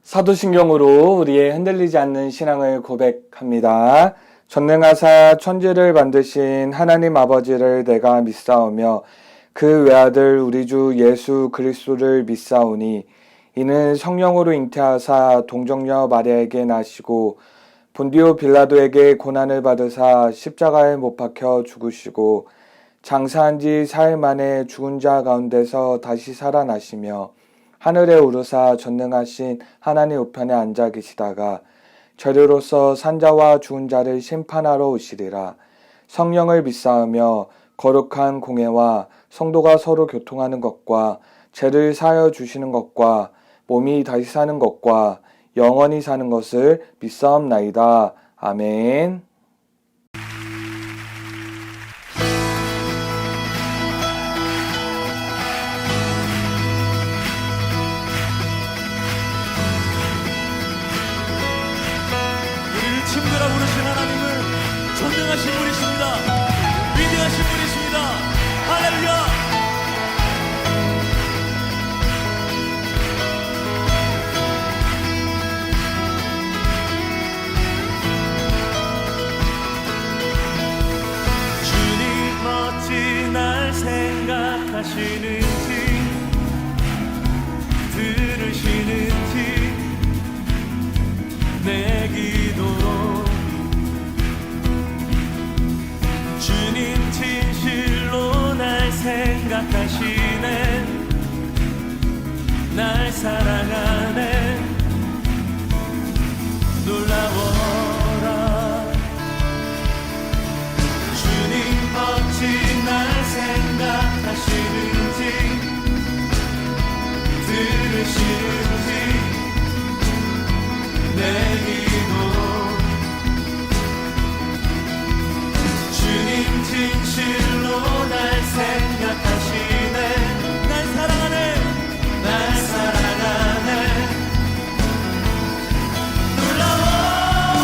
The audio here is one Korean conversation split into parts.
사도신경으로 우리의 흔들리지 않는 신앙을 고백합니다. 전능하사 천지를 만드신 하나님 아버지를 내가 믿사오며 그 외아들 우리 주 예수 그리스도를 믿사오니 이는 성령으로 잉태하사 동정녀 마리아에게 나시고 본디오 빌라도에게 고난을 받으사 십자가에 못 박혀 죽으시고 장사한 지 사흘 만에 죽은 자 가운데서 다시 살아나시며 하늘에 오르사 전능하신 하나님 우편에 앉아 계시다가 저리로서 산자와 죽은 자를 심판하러 오시리라. 성령을 믿사오며 거룩한 공회와 성도가 서로 교통하는 것과 죄를 사하여 주시는 것과 몸이 다시 사는 것과 영원히 사는 것을 믿사옵나이다. 아멘. 친구라 부르신 하나님은 전능하신 분이십니다. 위대하신 분이십니다. 할렐루야. 주님 어찌 날 생각하시는지 들으시는지 내 기도 주님 진실로 날 생각하시네. 날 사랑하네. 놀라워라. 주님 어찌 날 생각하시는지 들으시는지 내 기도 주님 진실로 날 생각하시네. 날 사랑하네. 날 사랑하네. 놀라워라.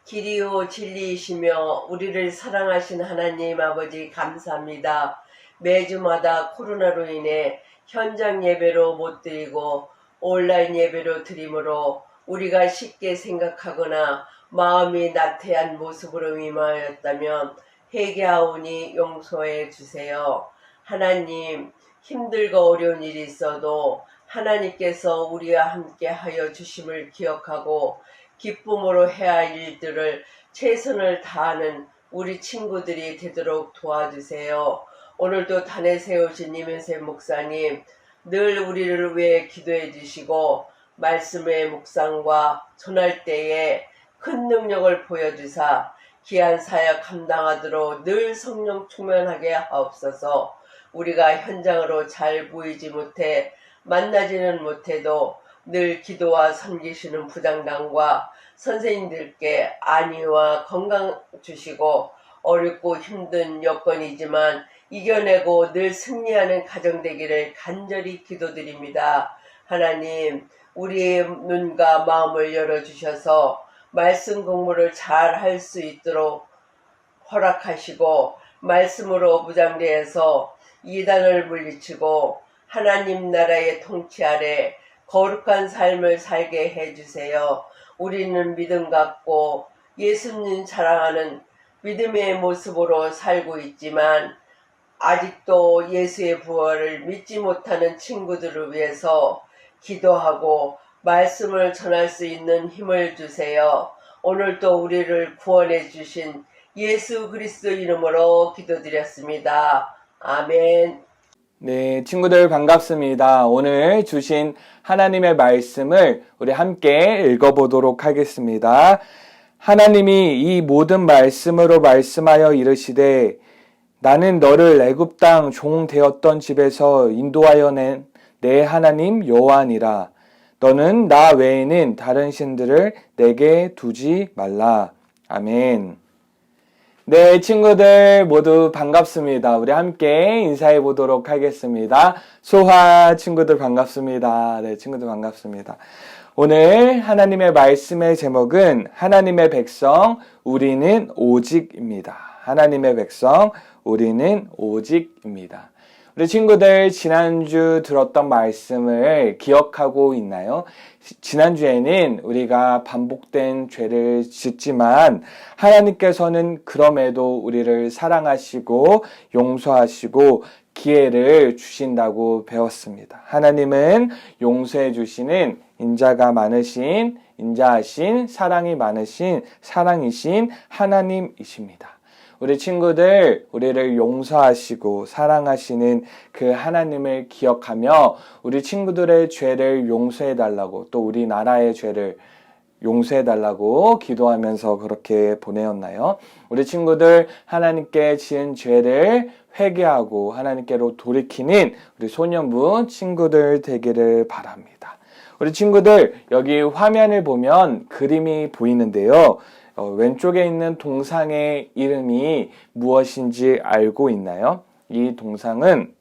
길이요 진리이시며 우리를 사랑하신 하나님 아버지 감사합니다. 매주마다 코로나로 인해 현장 예배로 못 드리고 온라인 예배로 드림으로 우리가 쉽게 생각하거나 마음이 나태한 모습으로 임하였다면 회개하오니 용서해 주세요. 하나님, 힘들고 어려운 일이 있어도 하나님께서 우리와 함께 하여 주심을 기억하고 기쁨으로 해야 할 일들을 최선을 다하는 우리 친구들이 되도록 도와주세요. 오늘도 단에 세우신 이면세 목사님, 늘 우리를 위해 기도해 주시고 말씀의 묵상과 전할 때에 큰 능력을 보여주사 귀한 사역 감당하도록 늘 성령 충만하게 하옵소서. 우리가 현장으로 잘 보이지 못해 만나지는 못해도 늘 기도와 섬기시는 부장단과 선생님들께 안위와 건강 주시고 어렵고 힘든 여건이지만 이겨내고 늘 승리하는 가정 되기를 간절히 기도드립니다. 하나님, 우리의 눈과 마음을 열어주셔서 말씀 공부를 잘 할 수 있도록 허락하시고 말씀으로 무장대해서 이단을 물리치고 하나님 나라의 통치 아래 거룩한 삶을 살게 해주세요. 우리는 믿음 갖고 예수님 자랑하는 믿음의 모습으로 살고 있지만 아직도 예수의 부활을 믿지 못하는 친구들을 위해서 기도하고 말씀을 전할 수 있는 힘을 주세요. 오늘도 우리를 구원해 주신 예수 그리스도 이름으로 기도드렸습니다. 아멘. 네, 친구들 반갑습니다. 오늘 주신 하나님의 말씀을 우리 함께 읽어보도록 하겠습니다. 하나님이 이 모든 말씀으로 말씀하여 이르시되 나는 너를 애굽 땅 종 되었던 집에서 인도하여 낸 내 하나님 여호와니라. 너는 나 외에는 다른 신들을 내게 두지 말라. 아멘. 네, 친구들 모두 반갑습니다. 우리 함께 인사해 보도록 하겠습니다. 소화 친구들 반갑습니다. 네, 친구들 반갑습니다. 오늘 하나님의 말씀의 제목은 하나님의 백성, 우리는 오직입니다. 하나님의 백성, 우리는 오직입니다. 우리 친구들 지난주 들었던 말씀을 기억하고 있나요? 지난주에는 우리가 반복된 죄를 짓지만 하나님께서는 그럼에도 우리를 사랑하시고 용서하시고 기회를 주신다고 배웠습니다. 하나님은 용서해 주시는 인자가 많으신, 인자하신, 사랑이 많으신, 사랑이신 하나님이십니다. 우리 친구들, 우리를 용서하시고 사랑하시는 그 하나님을 기억하며 우리 친구들의 죄를 용서해달라고 또 우리나라의 죄를 용서해달라고 기도하면서 그렇게 보내었나요? 우리 친구들 하나님께 지은 죄를 회개하고 하나님께로 돌이키는 우리 소년부 친구들 되기를 바랍니다. 우리 친구들 여기 화면을 보면 그림이 보이는데요. 왼쪽에 있는 동상의 이름이 무엇인지 알고 있나요? 이 동상은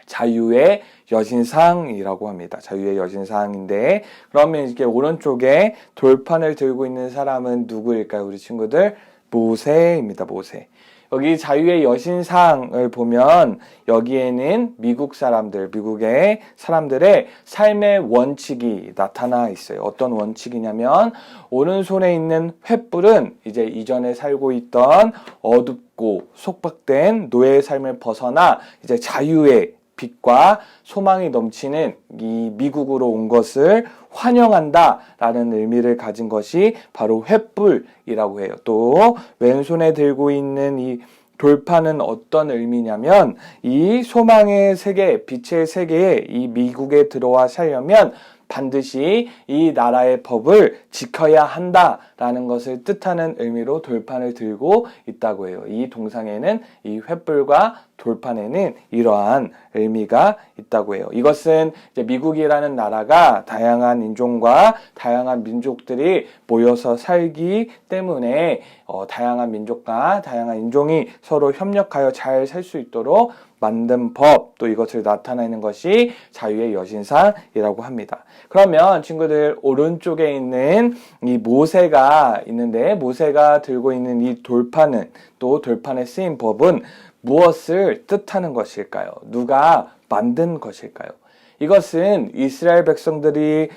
자유의 여신상이라고 합니다. 자유의 여신상인데 그러면 이렇게 오른쪽에 돌판을 들고 있는 사람은 누구일까요? 우리 친구들 모세입니다. 모세. 여기 자유의 여신상을 보면 여기에는 미국 사람들, 미국의 사람들의 삶의 원칙이 나타나 있어요. 어떤 원칙이냐면 오른손에 있는 횃불은 이제 이전에 살고 있던 어둡고 속박된 노예의 삶을 벗어나 이제 자유의 빛과 소망이 넘치는 이 미국으로 온 것을 환영한다라는 의미를 가진 것이 바로 횃불이라고 해요. 또 왼손에 들고 있는 이 돌판은 어떤 의미냐면 이 소망의 세계, 빛의 세계에 이 미국에 들어와 살려면 반드시 이 나라의 법을 지켜야 한다라는 것을 뜻하는 의미로 돌판을 들고 있다고 해요. 이 동상에는 이 횃불과 돌판에는 이러한 의미가 있다고 해요. 이것은 이제 미국이라는 나라가 다양한 인종과 다양한 민족들이 모여서 살기 때문에 다양한 민족과 다양한 인종이 서로 협력하여 잘 살 수 있도록 만든 법, 또 이것을 나타내는 것이 자유의 여신상이라고 합니다. 그러면 친구들, 오른쪽에 있는 이 모세가 있는데, 모세가 들고 있는 이 돌판은, 또 돌판에 쓰인 법은 무엇을 뜻하는 것일까요? 누가 만든 것일까요? 이것은 이스라엘 백성들이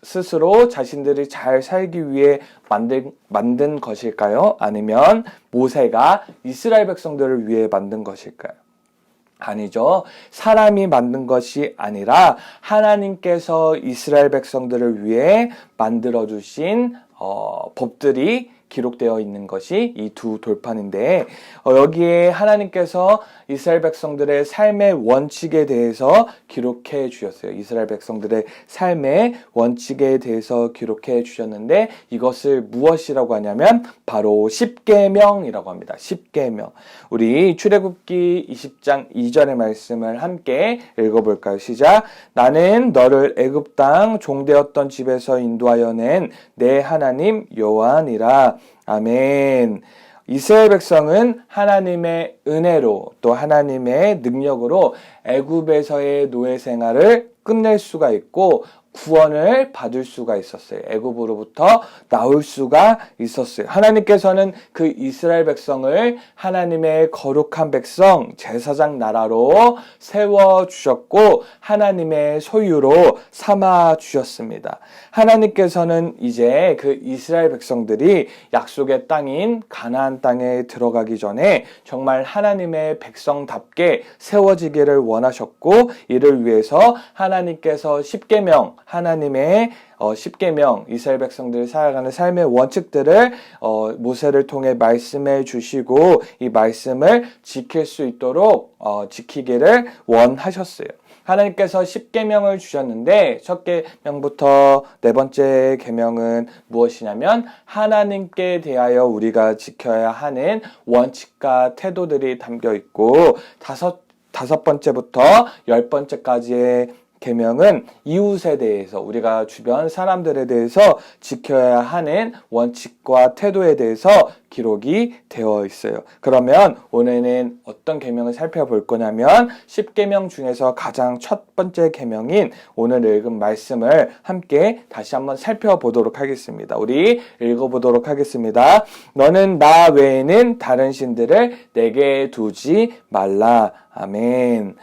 스스로 자신들이 잘 살기 위해 만든 것일까요? 아니면 모세가 이스라엘 백성들을 위해 만든 것일까요? 아니죠. 사람이 만든 것이 아니라 하나님께서 이스라엘 백성들을 위해 만들어주신 법들이 기록되어 있는 것이 이 두 돌판인데, 여기에 하나님께서 이스라엘 백성들의 삶의 원칙에 대해서 기록해 주셨어요. 이스라엘 백성들의 삶의 원칙에 대해서 기록해 주셨는데, 이것을 무엇이라고 하냐면 바로 십계명이라고 합니다. 십계명. 우리 출애굽기 20장 2절의 말씀을 함께 읽어볼까요? 시작. 나는 너를 애굽 땅 종되었던 집에서 인도하여 낸 내 하나님 여호와니라. 아멘. 이스라엘 백성은 하나님의 은혜로, 또 하나님의 능력으로 애굽에서의 노예 생활을 끝낼 수가 있고 구원을 받을 수가 있었어요. 애굽으로부터 나올 수가 있었어요. 하나님께서는 그 이스라엘 백성을 하나님의 거룩한 백성, 제사장 나라로 세워주셨고 하나님의 소유로 삼아주셨습니다. 하나님께서는 이제 그 이스라엘 백성들이 약속의 땅인 가나안 땅에 들어가기 전에 정말 하나님의 백성답게 세워지기를 원하셨고, 이를 위해서 하나님께서 십계명, 하나님의 십계명, 이스라엘 백성들이 살아가는 삶의 원칙들을 모세를 통해 말씀해 주시고 이 말씀을 지킬 수 있도록 지키기를 원하셨어요. 하나님께서 십계명을 주셨는데 첫 계명부터 네 번째 계명은 무엇이냐면 하나님께 대하여 우리가 지켜야 하는 원칙과 태도들이 담겨 있고, 다섯 번째부터 10번째까지의 계명은 이웃에 대해서, 우리가 주변 사람들에 대해서 지켜야 하는 원칙과 태도에 대해서 기록이 되어 있어요. 그러면 오늘은 어떤 계명을 살펴볼 거냐면 10계명 중에서 가장 첫 번째 계명인 오늘 읽은 말씀을 함께 다시 한번 살펴보도록 하겠습니다. 우리 읽어보도록 하겠습니다. 너는 나 외에는 다른 신들을 내게 두지 말라. 아멘.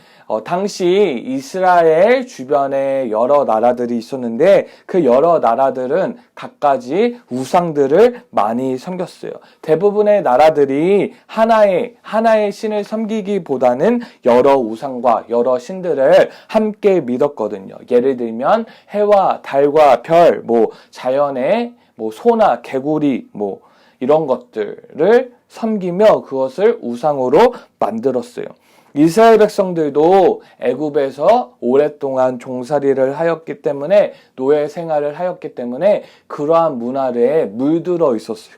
당시 이스라엘 주변에 여러 나라들이 있었는데 그 여러 나라들은 갖가지 우상들을 많이 섬겼어요. 대부분의 나라들이 하나의 신을 섬기기보다는 여러 우상과 여러 신들을 함께 믿었거든요. 예를 들면 해와 달과 별, 자연의 소나 개구리, 이런 것들을 섬기며 그것을 우상으로 만들었어요. 이스라엘 백성들도 애굽에서 오랫동안 종살이를 하였기 때문에, 노예 생활을 하였기 때문에 그러한 문화에 물들어 있었어요.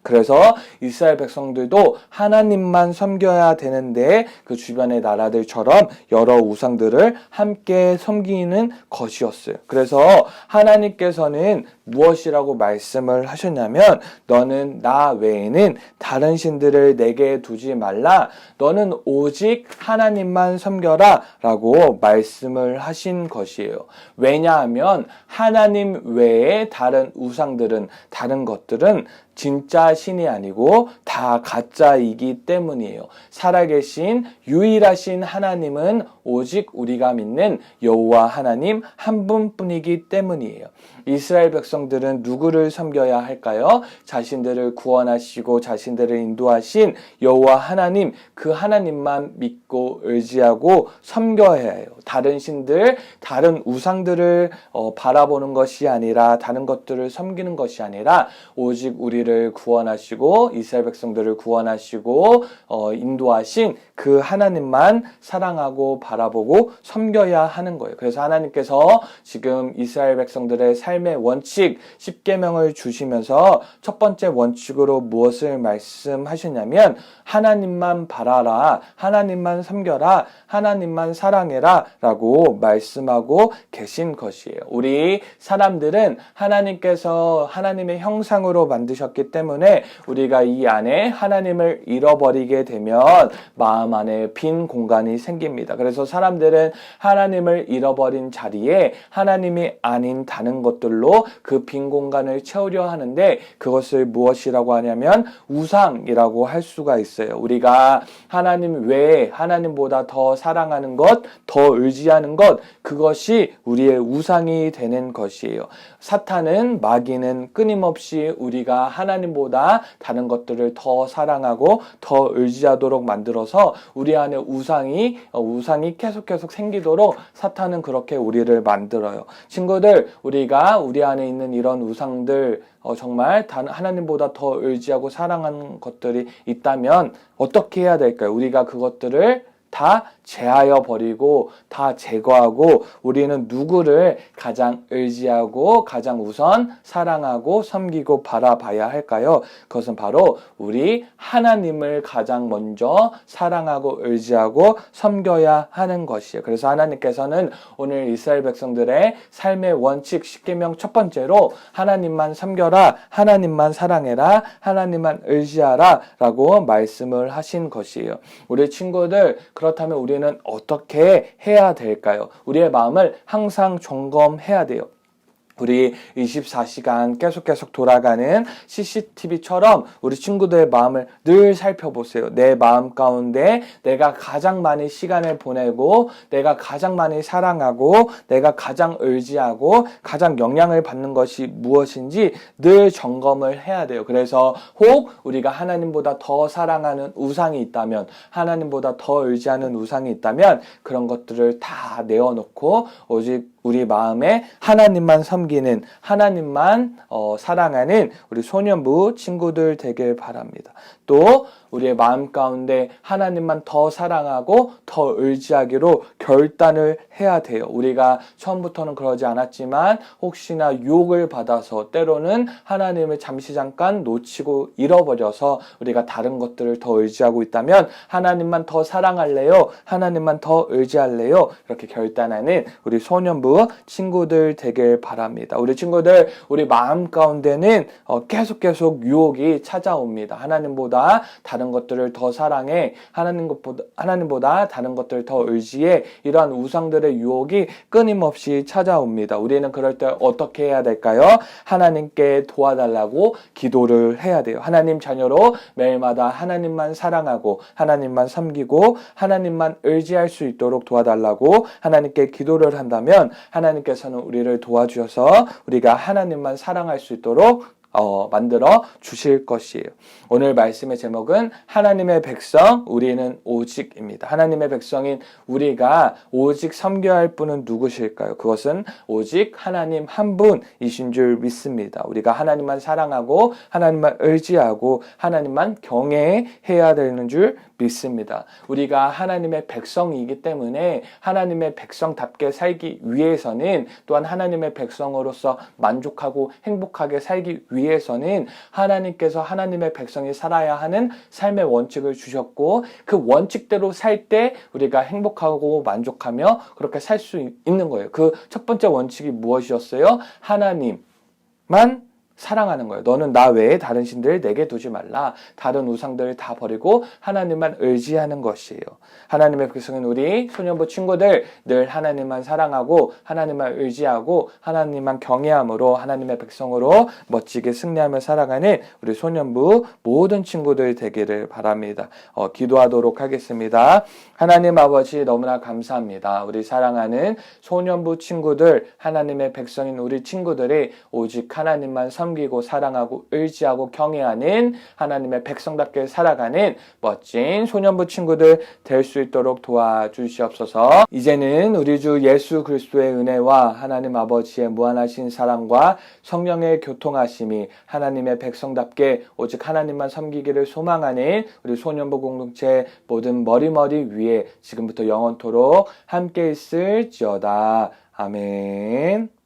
그래서 이스라엘 백성들도 하나님만 섬겨야 되는데 그 주변의 나라들처럼 여러 우상들을 함께 섬기는 것이었어요. 그래서 하나님께서는 무엇이라고 말씀을 하셨냐면 너는 나 외에는 다른 신들을 내게 두지 말라. 너는 오직 하나님만 섬겨라 라고 말씀을 하신 것이에요. 왜냐하면 하나님 외에 다른 우상들은, 다른 것들은 진짜 신이 아니고 다 가짜이기 때문이에요. 살아계신 유일하신 하나님은 오직 우리가 믿는 여호와 하나님 한 분뿐이기 때문이에요. 이스라엘 백성들은 누구를 섬겨야 할까요? 자신들을 구원하시고 자신들을 인도하신 여호와 하나님, 그 하나님만 믿고 의지하고 섬겨야 해요. 다른 신들, 다른 우상들을 바라보는 것이 아니라, 다른 것들을 섬기는 것이 아니라 오직 우리를 구원하시고 이스라엘 백성들을 구원하시고 인도하신 그 하나님만 사랑하고 바라보고 섬겨야 하는 거예요. 그래서 하나님께서 지금 이스라엘 백성들의 삶의 원칙 10계명을 주시면서 첫 번째 원칙으로 무엇을 말씀하셨냐면 하나님만 바라라, 하나님만 섬겨라, 하나님만 사랑해라 라고 말씀하고 계신 것이에요. 우리 사람들은 하나님께서 하나님의 형상으로 만드셨기 있었기 때문에 우리가 이 안에 하나님을 잃어버리게 되면 마음 안에 빈 공간이 생깁니다. 그래서 사람들은 하나님을 잃어버린 자리에 하나님이 아닌 다른 것들로 그 빈 공간을 채우려 하는데, 그것을 무엇이라고 하냐면 우상이라고 할 수가 있어요. 우리가 하나님 외에 하나님보다 더 사랑하는 것, 더 의지하는 것, 그것이 우리의 우상이 되는 것이에요. 사탄은, 마귀는 끊임없이 우리가 하나님보다 다른 것들을 더 사랑하고 더 의지하도록 만들어서 우리 안에 우상이 계속 생기도록 사탄은 그렇게 우리를 만들어요. 친구들, 우리가 우리 안에 있는 이런 우상들, 정말 하나님보다 더 의지하고 사랑하는 것들이 있다면 어떻게 해야 될까요? 우리가 그것들을 다 제하여 버리고 다 제거하고 우리는 누구를 가장 의지하고 가장 우선 사랑하고 섬기고 바라봐야 할까요? 그것은 바로 우리 하나님을 가장 먼저 사랑하고 의지하고 섬겨야 하는 것이에요. 그래서 하나님께서는 오늘 이스라엘 백성들의 삶의 원칙 10계명 첫 번째로 하나님만 섬겨라, 하나님만 사랑해라, 하나님만 의지하라 라고 말씀을 하신 것이에요. 우리 친구들, 그렇다면 우리는 어떻게 해야 될까요? 우리의 마음을 항상 점검해야 돼요. 우리 24시간 계속 돌아가는 CCTV처럼 우리 친구들의 마음을 늘 살펴보세요. 내 마음 가운데 내가 가장 많이 시간을 보내고 내가 가장 많이 사랑하고 내가 가장 의지하고 가장 영향을 받는 것이 무엇인지 늘 점검을 해야 돼요. 그래서 혹 우리가 하나님보다 더 사랑하는 우상이 있다면, 하나님보다 더 의지하는 우상이 있다면 그런 것들을 다 내어놓고 오직 우리 마음에 하나님만 섬기는, 하나님만 사랑하는 우리 소년부 친구들 되길 바랍니다. 또 우리의 마음 가운데 하나님만 더 사랑하고 더 의지하기로 결단을 해야 돼요. 우리가 처음부터는 그러지 않았지만 혹시나 유혹을 받아서 때로는 하나님을 잠깐 놓치고 잃어버려서 우리가 다른 것들을 더 의지하고 있다면 하나님만 더 사랑할래요? 하나님만 더 의지할래요? 이렇게 결단하는 우리 소년부 친구들 되길 바랍니다. 우리 친구들, 우리 마음 가운데는 계속 유혹이 찾아옵니다. 하나님보다 다른 것들을 더 사랑해, 하나님보다 다른 것들을 더 의지해, 이러한 우상들의 유혹이 끊임없이 찾아옵니다. 우리는 그럴 때 어떻게 해야 될까요? 하나님께 도와달라고 기도를 해야 돼요. 하나님 자녀로 매일마다 하나님만 사랑하고 하나님만 섬기고 하나님만 의지할 수 있도록 도와달라고 하나님께 기도를 한다면 하나님께서는 우리를 도와주셔서 우리가 하나님만 사랑할 수 있도록 만들어 주실 것이에요. 오늘 말씀의 제목은 하나님의 백성, 우리는 오직입니다. 하나님의 백성인 우리가 오직 섬겨야 할 분은 누구실까요? 그것은 오직 하나님 한 분이신 줄 믿습니다. 우리가 하나님만 사랑하고 하나님만 의지하고 하나님만 경외해야 되는 줄 믿습니다. 우리가 하나님의 백성이기 때문에 하나님의 백성답게 살기 위해서는, 또한 하나님의 백성으로서 만족하고 행복하게 살기 위해서는 하나님께서 하나님의 백성이 살아야 하는 삶의 원칙을 주셨고, 그 원칙대로 살 때 우리가 행복하고 만족하며 그렇게 살 수 있는 거예요. 그 첫 번째 원칙이 무엇이었어요? 하나님만 사랑하는 거예요. 너는 나 외에 다른 신들을 내게 두지 말라. 다른 우상들을 다 버리고 하나님만 의지하는 것이에요. 하나님의 백성인 우리 소년부 친구들, 늘 하나님만 사랑하고 하나님만 의지하고 하나님만 경외함으로 하나님의 백성으로 멋지게 승리하며 살아가는 우리 소년부 모든 친구들 되기를 바랍니다. 기도하도록 하겠습니다. 하나님 아버지, 너무나 감사합니다. 우리 사랑하는 소년부 친구들, 하나님의 백성인 우리 친구들이 오직 하나님만 섬기고 사랑하고 의지하고 경외하는 하나님의 백성답게 살아가는 멋진 소년부 친구들 될 수 있도록 도와주시옵소서. 이제는 우리 주 예수 그리스도의 은혜와 하나님 아버지의 무한하신 사랑과 성령의 교통하심이 하나님의 백성답게 오직 하나님만 섬기기를 소망하는 우리 소년부 공동체 모든 머리 위에 지금부터 영원토록 함께 있을지어다. 아멘.